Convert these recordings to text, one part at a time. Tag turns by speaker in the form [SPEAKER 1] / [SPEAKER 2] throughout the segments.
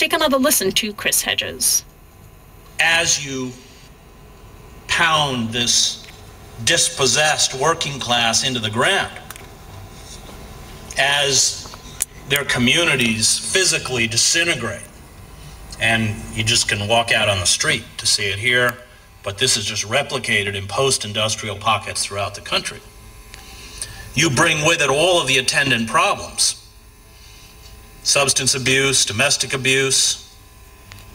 [SPEAKER 1] take another listen to Chris Hedges.
[SPEAKER 2] As you pound this dispossessed working class into the ground, as their communities physically disintegrate, and you just can walk out on the street to see it here, but this is just replicated in post-industrial pockets throughout the country. You bring with it all of the attendant problems: substance abuse, domestic abuse,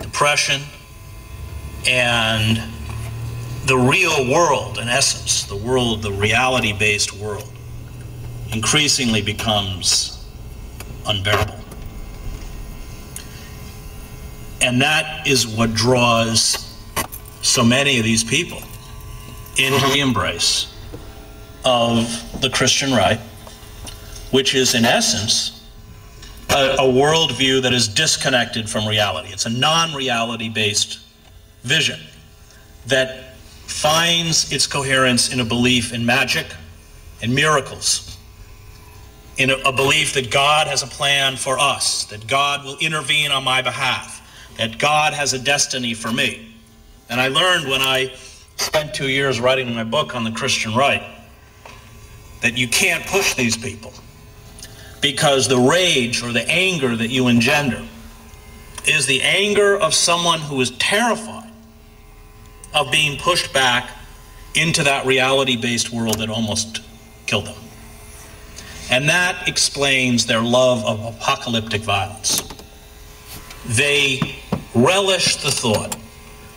[SPEAKER 2] depression, and the real world, in essence, the world, the reality-based world, increasingly becomes unbearable. And that is what draws so many of these people into the embrace of the Christian right, which is, in essence, a worldview that is disconnected from reality. It's a non-reality based vision that finds its coherence in a belief in magic and miracles, in a belief that God has a plan for us, that God will intervene on my behalf, that God has a destiny for me. And I learned when I spent 2 years writing my book on the Christian right that you can't push these people, because the rage or the anger that you engender is the anger of someone who is terrified of being pushed back into that reality-based world that almost killed them. And that explains their love of apocalyptic violence. They relish the thought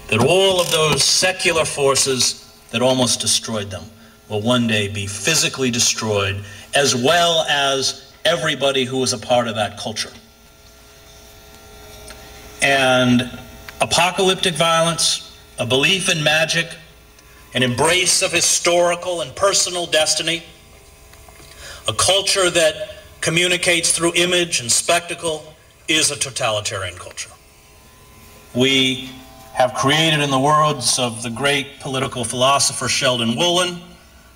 [SPEAKER 2] that all of those secular forces that almost destroyed them will one day be physically destroyed, as well as everybody who was a part of that culture. And apocalyptic violence, a belief in magic, an embrace of historical and personal destiny, a culture that communicates through image and spectacle, is a totalitarian culture. We have created, in the words of the great political philosopher Sheldon Woolen,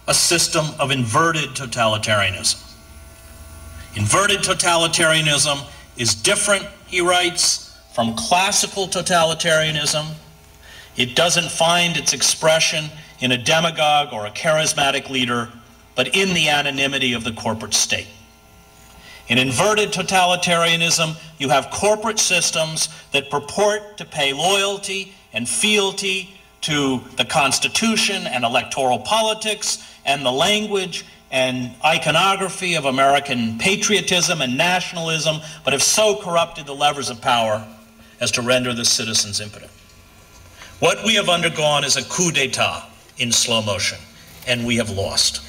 [SPEAKER 2] a system of inverted totalitarianism. Inverted totalitarianism is different, he writes, from classical totalitarianism. It doesn't find its expression in a demagogue or a charismatic leader, but in the anonymity of the corporate state. In inverted totalitarianism, you have corporate systems that purport to pay loyalty and fealty to the Constitution and electoral politics and the language and iconography of American patriotism and nationalism, but have so corrupted the levers of power as to render the citizens impotent. What we have undergone is a coup d'etat in slow motion, and we have lost,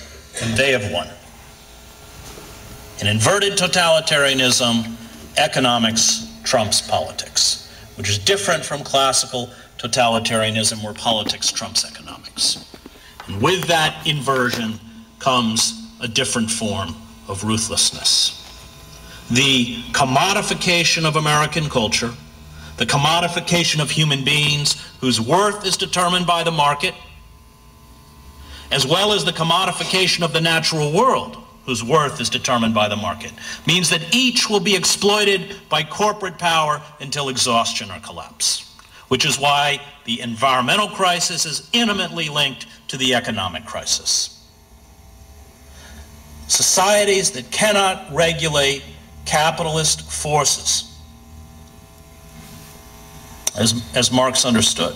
[SPEAKER 2] and they have won. In inverted totalitarianism, economics trumps politics, which is different from classical totalitarianism where politics trumps economics. And with that inversion comes a different form of ruthlessness. The commodification of American culture, the commodification of human beings whose worth is determined by the market, as well as the commodification of the natural world, whose worth is determined by the market, means that each will be exploited by corporate power until exhaustion or collapse, which is why the environmental crisis is intimately linked to the economic crisis. Societies that cannot regulate capitalist forces, as Marx understood,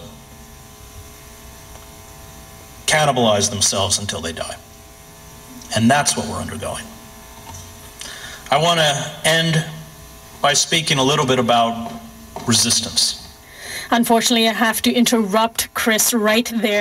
[SPEAKER 2] cannibalize themselves until they die. And that's what we're undergoing. I want to end by speaking a little bit about resistance.
[SPEAKER 1] Unfortunately, I have to interrupt Chris right there.